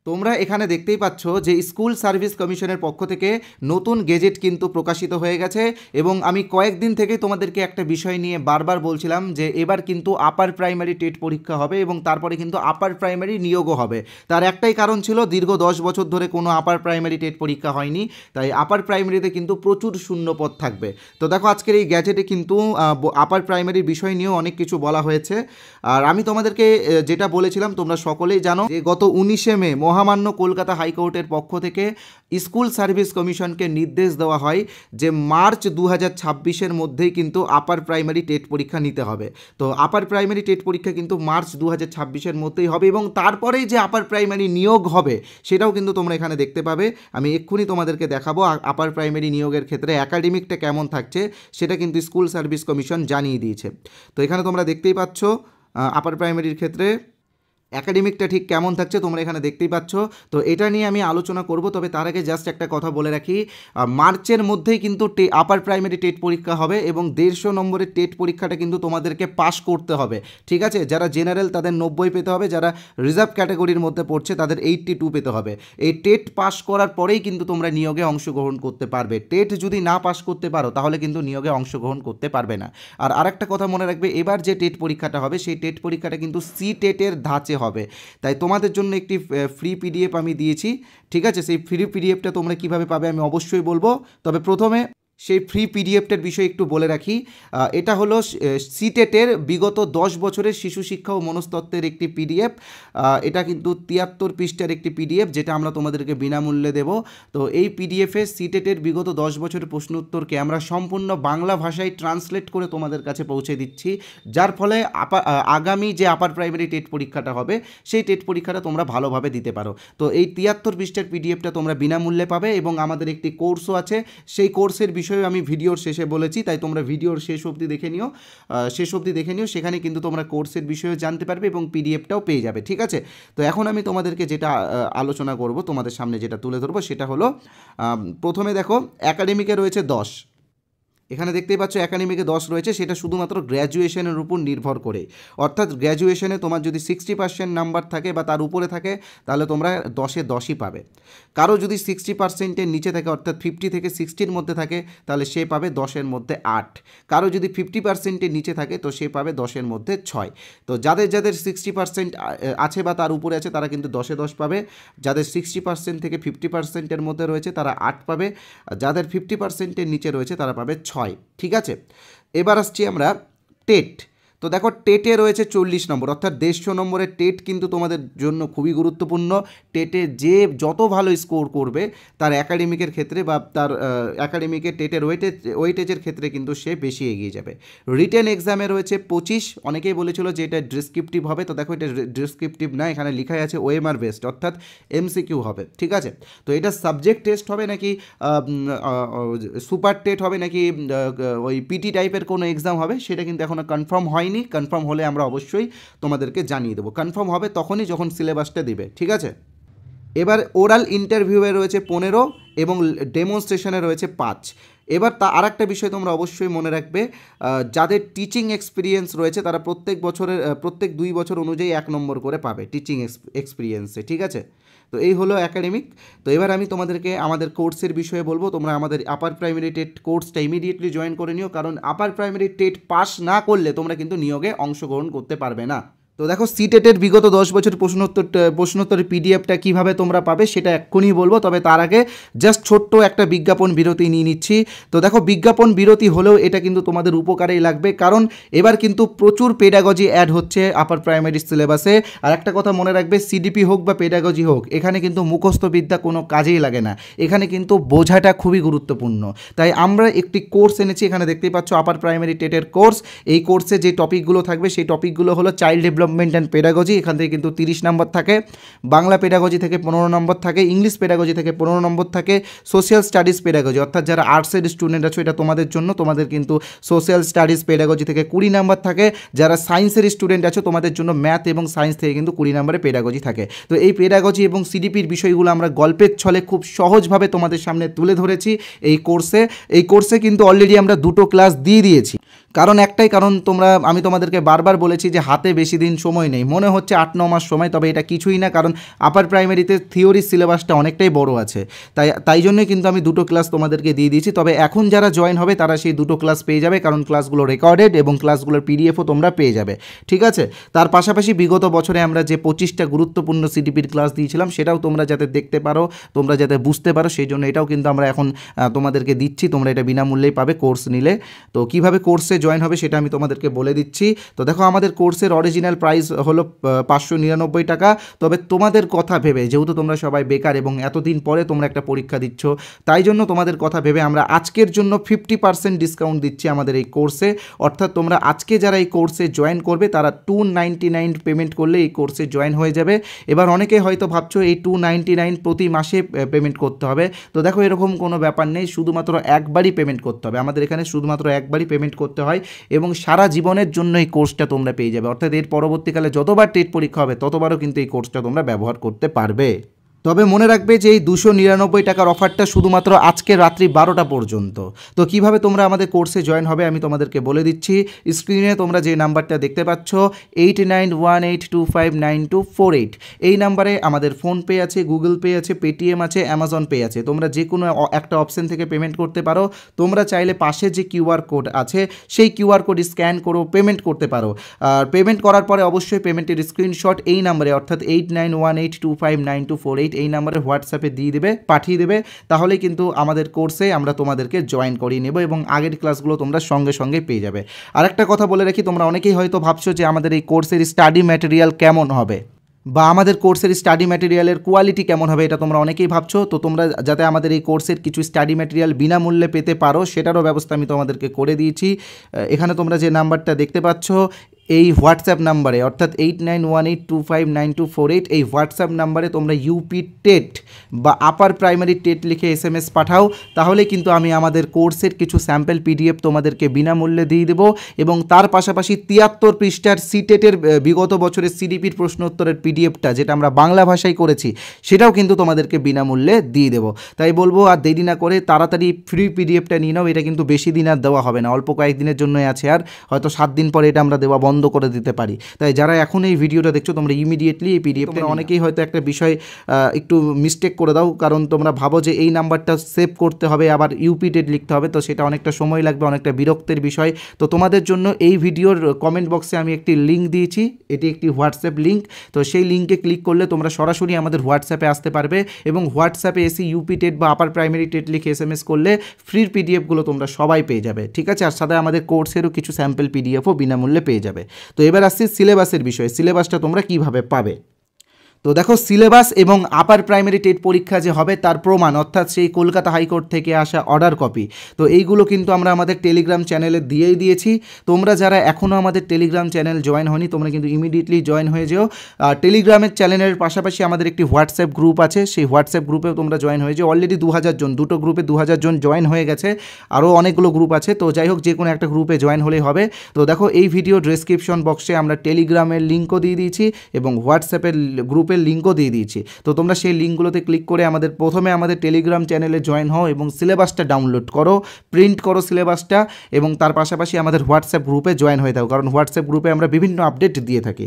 তোমরা এখানে দেখতেই পাচ্ছ যে স্কুল সার্ভিস কমিশনের পক্ষ থেকে নতুন গেজেট কিন্তু প্রকাশিত হয়ে গেছে এবং আমি কয়েকদিন থেকে তোমাদেরকে একটা বিষয় নিয়ে বারবার বলছিলাম যে এবার কিন্তু আপার প্রাইমারি টেট পরীক্ষা হবে এবং তারপরে কিন্তু আপার প্রাইমারি নিয়োগও হবে। তার একটাই কারণ ছিল দীর্ঘ 10 বছর ধরে কোনো আপার প্রাইমারি টেট পরীক্ষা হয়নি, তাই আপার প্রাইমারিতে কিন্তু প্রচুর শূন্যপদ থাকবে। তো দেখো আজকের এই গ্যাজেটে কিন্তু আপার প্রাইমারির বিষয় নিয়েও অনেক কিছু বলা হয়েছে। আর আমি তোমাদেরকে যেটা বলেছিলাম তোমরা সকলেই জানো যে গত 19শে মে মহামান্য কলকাতা হাইকোর্টের পক্ষ থেকে স্কুল সার্ভিস কমিশনকে নির্দেশ দেওয়া হয় যে মার্চ 2026-এর মধ্যেই কিন্তু আপার প্রাইমারি টেট পরীক্ষা নিতে হবে। তো আপার প্রাইমারি টেট পরীক্ষা কিন্তু মার্চ 2026-এর মধ্যেই হবে এবং তারপরেই যে আপার প্রাইমারি নিয়োগ হবে সেটাও কিন্তু তোমরা এখানে দেখতে পাবে। আমি এক্ষুনি তোমাদেরকে দেখাবো আপার প্রাইমারি নিয়োগের ক্ষেত্রে একাডেমিকটা কেমন থাকছে সেটা কিন্তু স্কুল সার্ভিস কমিশন জানিয়ে দিয়েছে। তো এখানে তোমরা দেখতেই পাচ্ছ আপার প্রাইমারির ক্ষেত্রে একাডেমিকটা ঠিক কেমন থাকছে তোমরা এখানে দেখতেই পাচ্ছ। তো এটা নিয়ে আমি আলোচনা করব, তবে তার আগে জাস্ট একটা কথা বলে রাখি, মার্চের মধ্যেই কিন্তু আপার প্রাইমারি টেট পরীক্ষা হবে এবং 150 নম্বরের টেট পরীক্ষাটা কিন্তু তোমাদেরকে পাস করতে হবে, ঠিক আছে? যারা জেনারেল তাদের 90 পেতে হবে, যারা রিজার্ভ ক্যাটাগরির মধ্যে পড়ছে তাদের 82 পেতে হবে। এই টেট পাস করার পরেই কিন্তু তোমরা নিয়োগে অংশগ্রহণ করতে পারবে। টেট যদি না পাস করতে পারো তাহলে কিন্তু নিয়োগে অংশগ্রহণ করতে পারবে না। আর আরেকটা কথা মনে রাখবে, এবার যে টেট পরীক্ষাটা হবে সেই টেট পরীক্ষাটা কিন্তু সি টেটের ধাঁচে হবে, তাই তোমাদের জন্য একটি ফ্রি পিডিএফ আমি দিয়েছি, ঠিক আছে? সেই ফ্রি পিডিএফটা তোমরা কিভাবে পাবে আমি অবশ্যই বলবো, তবে প্রথমে সেই ফ্রি পিডিএফটার বিষয়ে একটু বলে রাখি। এটা হলো সিটেটের বিগত 10 বছরের শিশু শিক্ষা ও মনস্তত্ত্বের একটি পিডিএফ। এটা কিন্তু 73 পৃষ্ঠার একটি পিডিএফ যেটা আমরা তোমাদেরকে বিনামূল্যে দেব। তো এই পিডিএফে সিটেটের বিগত 10 বছরের প্রশ্ন উত্তরকে আমরা সম্পূর্ণ বাংলা ভাষায় ট্রান্সলেট করে তোমাদের কাছে পৌঁছে দিচ্ছি, যার ফলে আগামী যে আপার প্রাইমারি টেট পরীক্ষাটা হবে সেই টেট পরীক্ষাটা তোমরা ভালোভাবে দিতে পারো। তো এই 73 পৃষ্ঠার পিডিএফটা তোমরা বিনামূল্যে পাবে এবং আমাদের একটি কোর্সও আছে, সেই কোর্সের বিষয়ে আমি ভিডিওর শেষে বলেছি, তাই তোমরা ভিডিওর শেষ অবধি দেখে নিও, সেখানে কিন্তু তোমরা কোর্সের বিষয়ে জানতে পারবে এবং পিডিএফটাও পেয়ে যাবে, ঠিক আছে? তো এখন আমি তোমাদেরকে যেটা আলোচনা করব, তোমাদের সামনে যেটা তুলে ধরবো সেটা হলো প্রথমে দেখো একাডেমিকে রয়েছে 10, এখানে দেখতেই পাচ্ছ একাডেমিকে 10 রয়েছে, সেটা শুধুমাত্র গ্র্যাজুয়েশনের উপর নির্ভর করে। অর্থাৎ গ্র্যাজুয়েশনে তোমার যদি 60% নাম্বার থাকে বা তার উপরে থাকে তাহলে তোমরা 10-এ 10ই পাবে। কারো যদি 60%-এর নিচে থাকে অর্থাৎ 50 থেকে 60-র মধ্যে থাকে তাহলে সে পাবে 10-এর মধ্যে 8। কারো যদি 50%-এর নিচে থাকে তো সে পাবে 10-এর মধ্যে 6। তো যাদের 60% আছে বা তার উপরে আছে তারা কিন্তু 10-এ 10 পাবে। যাদের 60% থেকে 50%-এর মধ্যে রয়েছে তারা 8 পাবে। যাদের 50%-এর নিচে রয়েছে তারা পাবে 6, ঠিক আছে? এবার আসছি আমরা টেট। তো দেখো টেটে রয়েছে 40 নম্বর, অর্থাৎ 150 নম্বরের টেট কিন্তু তোমাদের জন্য খুবই গুরুত্বপূর্ণ। টেটে যে যত ভালো স্কোর করবে তার একাডেমিকের ক্ষেত্রে বা তার একাডেমিকের টেটের ওয়েটেজের ক্ষেত্রে কিন্তু সে বেশি এগিয়ে যাবে। রিটেন এক্সামে রয়েছে 25, অনেকেই বলেছিল যে এটা ডেসক্রিপটিভ হবে, তো দেখো এটা ডেসক্রিপটিভ না, এখানে লেখাই আছে ওএমআর বেসড, অর্থাৎ এমসিকিউ হবে, ঠিক আছে? তো এটা সাবজেক্ট টেস্ট হবে নাকি সুপার টেট হবে নাকি ওই পিটি টাইপের কোনো এক্সাম হবে সেটা কিন্তু এখনও কনফার্ম হয়নি। কনফার্ম হলে আমরা অবশ্যই তোমাদেরকে জানিয়ে দেবো। কনফার্ম হবে তখনই যখন সিলেবাসটা দিবে, ঠিক আছে? এবার ওরাল ইন্টারভিউয়ে রয়েছে 15 এবং ডেমনস্ট্রেশনে রয়েছে 5। এবার আর একটা বিষয় তোমরা অবশ্যই মনে রাখবে, যাদের টিচিং এক্সপিরিয়েন্স রয়েছে তারা প্রত্যেক 2 বছর অনুযায়ী 1 নম্বর করে পাবে টিচিং এক্সপিরিয়েন্সে, ঠিক আছে? তো এই হলো একাডেমিক। তো এবার আমি তোমাদেরকে আমাদের কোর্সের বিষয়ে বলবো। তোমরা আমাদের আপার প্রাইমারি টেট কোর্সটা ইমিডিয়েটলি জয়েন করে নিও, কারণ আপার প্রাইমারি টেট পাস না করলে তোমরা কিন্তু নিয়োগে অংশগ্রহণ করতে পারবে না। তো দেখো সিটেটের বিগত 10 বছর প্রশ্নোত্তরের পিডিএফটা কীভাবে তোমরা পাবে সেটা এক্ষুনি বলবো, তবে তার আগে জাস্ট ছোট্ট একটা বিজ্ঞাপন বিরতি নিয়ে নিচ্ছি। তো দেখো বিজ্ঞাপন বিরতি হলেও এটা কিন্তু তোমাদের উপকারেই লাগবে, কারণ এবার কিন্তু প্রচুর পেডাগজি অ্যাড হচ্ছে আপার প্রাইমারি সিলেবাসে। আর একটা কথা মনে রাখবে, সিডিপি হোক বা পেডাগজি হোক, এখানে কিন্তু মুখস্থ বিদ্যা কোনো কাজেই লাগে না, এখানে কিন্তু বোঝাটা খুবই গুরুত্বপূর্ণ। তাই আমরা একটি কোর্স এনেছি, এখানে দেখতেই পাচ্ছ আপার প্রাইমারি টেটের কোর্স। এই কোর্সে যে টপিকগুলো থাকবে সেই টপিকগুলো হলো চাইল্ড ডেভেলপমেন্ট অ্যান্ড পেডাগজি, এখান থেকে কিন্তু 30 নম্বর থাকে, বাংলা পেডাগজি থেকে 15 নম্বর থাকে, ইংলিশ পেডাগজি থেকে 15 নম্বর থাকে, সোশ্যাল স্টাডিজ পেডাগজি অর্থাৎ যারা আর্টসের স্টুডেন্ট আছো এটা তোমাদের জন্য, তোমাদের কিন্তু সোশ্যাল স্টাডিজ পেডাগজি থেকে 20 নম্বর থাকে। যারা সায়েন্সের স্টুডেন্ট আছো তোমাদের জন্য ম্যাথ এবং সায়েন্স থেকে কিন্তু 20 নম্বরে পেডাগজি থাকে। তো এই পেডাগজি এবং সিডিপির বিষয়গুলো আমরা গল্পের ছলে খুব সহজভাবে তোমাদের সামনে তুলে ধরেছি এই কোর্সে কিন্তু অলরেডি আমরা 2টো ক্লাস দিয়ে দিয়েছি। কারণ একটাই কারণ, আমি তোমাদেরকে বারবার বলেছি যে হাতে বেশি দিন সময় নেই, মনে হচ্ছে 8-9 মাস সময়, তবে এটা কিছুই না, কারণ আপার প্রাইমারিতে থিওরির সিলেবাসটা অনেকটাই বড় আছে। তাই জন্যই কিন্তু আমি দুটো ক্লাস তোমাদেরকে দিয়ে দিয়েছি। তবে এখন যারা জয়েন হবে তারা সেই দুটো ক্লাস পেয়ে যাবে, কারণ ক্লাসগুলো রেকর্ডেড এবং ক্লাসগুলোর পিডিএফও তোমরা পেয়ে যাবে, ঠিক আছে। তার পাশাপাশি বিগত বছরে আমরা যে 25টা গুরুত্বপূর্ণ সিডিপির ক্লাস দিয়েছিলাম সেটাও তোমরা যাতে দেখতে পারো, তোমরা যাতে বুঝতে পারো, সেই জন্য এটাও কিন্তু আমরা এখন তোমাদেরকে দিচ্ছি। তোমরা এটা বিনামূল্যেই পাবে কোর্স নিলে। তো কিভাবে কোর্সে জয়েন হবে সেটা আমি তোমাদেরকে বলে দিচ্ছি। তো দেখো, আমাদের কোর্সের অরিজিনাল প্রাইস হলো 599 টাকা। তবে তোমাদের কথা ভেবে, যেহেতু তোমরা সবাই বেকার এবং এতদিন পরে তোমরা একটা পরীক্ষা দিচ্ছ, তাই জন্য তোমাদের কথা ভেবে আমরা আজকের জন্য 50% ডিসকাউন্ট দিচ্ছি আমাদের এই কোর্সে। অর্থাৎ তোমরা আজকে যারা এই কোর্সে জয়েন করবে তারা 299 পেমেন্ট করলে এই কোর্সে জয়েন হয়ে যাবে। এবার অনেকে হয়তো ভাবছো এই 299 প্রতি মাসে পেমেন্ট করতে হবে। তো দেখো, এরকম কোনো ব্যাপার নেই, শুধুমাত্র একবারই পেমেন্ট করতে হবে। আমাদের এখানে শুধুমাত্র একবারই পেমেন্ট করতে হয় এবং সারা জীবনের জন্য এই কোর্সটা তোমরা পেয়ে যাবে। অর্থাৎ এর পরবর্তীকালে যতবার টেট পরীক্ষা হবে ততবারও কিন্তু এই কোর্সটা তোমরা ব্যবহার করতে পারবে। তবে মনে রাখবে যে এই 299 টাকার অফারটা শুধুমাত্র আজকে রাত্রি 12টা পর্যন্ত। তো কিভাবে তোমরা আমাদের কোর্সে জয়েন হবে আমি তোমাদেরকে বলে দিচ্ছি। স্ক্রিনে তোমরা যে নাম্বারটা দেখতে পাচ্ছ 8918259248, এই নাম্বারে আমাদের ফোনপে আছে, গুগল পে আছে, পেটিএম আছে, অ্যামাজন পে আছে। তোমরা যে কোনো একটা অপশন থেকে পেমেন্ট করতে পারো। তোমরা চাইলে পাশে যে কিউআর কোড আছে সেই কিউআর কোড স্ক্যান করো, পেমেন্ট করতে পারো। আর পেমেন্ট করার পরে অবশ্যই পেমেন্টের স্ক্রিনশট এই নাম্বারে, অর্থাৎ 8918259248 এই নাম্বারে হোয়াটসঅ্যাপে পাঠিয়ে দেবে। তাহলেই কিন্তু আমাদের কোর্সে আমরা তোমাদেরকে জয়েন করিয়ে নেব এবং আগের ক্লাসগুলো তোমরা সঙ্গে সঙ্গে পেয়ে যাবে। আরেকটা কথা বলে রাখি, তোমরা অনেকেই হয়তো ভাবছো যে আমাদের এই কোর্সের স্টাডি ম্যাটেরিয়াল কেমন হবে বা আমাদের কোর্সের স্টাডি ম্যাটেরিয়ালের কোয়ালিটি কেমন হবে, এটা তোমরা অনেকেই ভাবছো। তো তোমরা যাতে আমাদের এই কোর্সের কিছু স্টাডি ম্যাটেরিয়াল বিনামূল্যে পেতে পারো সেটারও ব্যবস্থা আমি তোমাদেরকে করে দিয়েছি। এখানে তোমরা যে নাম্বারটা দেখতে পাচ্ছ এই হোয়াটসঅ্যাপ নাম্বারে, অর্থাৎ 8918259248 এই হোয়াটসঅ্যাপ নাম্বারে তোমরা ইউপি টেট বা আপার প্রাইমারি টেট লিখে SMS পাঠাও। তাহলে কিন্তু আমি আমাদের কোর্সের কিছু স্যাম্পল PDF তোমাদেরকে বিনামূল্যে দিয়ে দেবো এবং তার পাশাপাশি 73 পৃষ্ঠার সিটেটের বিগত বছরের সিডিপির প্রশ্ন উত্তরের PDFটা, যেটা আমরা বাংলা ভাষায় করেছি, সেটাও কিন্তু তোমাদেরকে বিনামূল্যে দিয়ে দেবো। তাই বলবো আর দেরি না করে তাড়াতাড়ি ফ্রি PDFটা নিয়ে নাও। এটা কিন্তু বেশি দিন আর দেওয়া হবে না, অল্প কয়েকদিনের জন্যই আছে, আর হয়তো 7 দিন পরে এটা আমরা দেওয়া বন্ধ করে দিতে পারি। তাই যারা এখন এই ভিডিওটা দেখছো তোমরা ইমিডিয়েটলি এই PDFটা, অনেকেই হয়তো একটা বিষয় একটু মিস্টেক করে দাও, কারণ তোমরা ভাবো যে এই নাম্বারটা সেভ করতে হবে আবার ইউপি টেট লিখতে হবে, তো সেটা অনেকটা সময় লাগবে, অনেকটা বিরক্তের বিষয়। তো তোমাদের জন্য এই ভিডিওর কমেন্ট বক্সে আমি একটি লিঙ্ক দিয়েছি, এটি একটি হোয়াটসঅ্যাপ লিঙ্ক। তো সেই লিঙ্কে ক্লিক করলে তোমরা সরাসরি আমাদের হোয়াটসঅ্যাপে আসতে পারবে এবং হোয়াটসঅ্যাপে এসে ইউপি টেট বা আপার প্রাইমারি টেট লিখে SMS করলে ফ্রির PDFগুলো তোমরা সবাই পেয়ে যাবে, ঠিক আছে। আর সাথে আমাদের কোর্সেরও কিছু স্যাম্পল PDFও বিনামূল্যে পেয়ে যাবে। তো এবার আসছি সিলেবাসের বিষয়ে, সিলেবাসটা তোমরা কিভাবে পাবে। তো দেখো, সিলেবাস এবং আপার প্রাইমারি টেট পরীক্ষা যে হবে তার প্রমাণ, অর্থাৎ সেই কলকাতা হাইকোর্ট থেকে আসা অর্ডার কপি, তো এইগুলো কিন্তু আমরা আমাদের টেলিগ্রাম চ্যানেলে দিয়েই দিয়েছি। তোমরা যারা এখনও আমাদের টেলিগ্রাম চ্যানেল জয়েন হয়নি তোমরা কিন্তু ইমিডিয়েটলি জয়েন হয়ে যেও। টেলিগ্রামের চ্যানেলের পাশাপাশি আমাদের একটি হোয়াটসঅ্যাপ গ্রুপ আছে, সেই হোয়াটসঅ্যাপ গ্রুপেও তোমরা জয়েন হয়ে যেও। অলরেডি 2000 জন, দুটো গ্রুপে 2000 জন জয়েন হয়ে গেছে, আরও অনেকগুলো গ্রুপ আছে। তো যাই হোক, যে কোনো একটা গ্রুপে জয়েন হলেই হবে। তো দেখো, এই ভিডিও ডেসক্রিপশন বক্সে আমরা টেলিগ্রামের লিঙ্কও দিয়ে দিয়েছি এবং হোয়াটসঅ্যাপের গ্রুপের লিঙ্কও দিয়ে দিয়েছি। তো তোমরা সেই লিঙ্কগুলোতে ক্লিক করে প্রথমে আমাদের টেলিগ্রাম চ্যানেলে জয়েন হও এবং সিলেবাসটা ডাউনলোড করো, প্রিন্ট করো সিলেবাসটা, এবং তার পাশাপাশি আমাদের হোয়াটসঅ্যাপ গ্রুপে জয়েন হয়ে থাকো, কারণ হোয়াটসঅ্যাপ গ্রুপে আমরা বিভিন্ন আপডেট দিয়ে থাকি।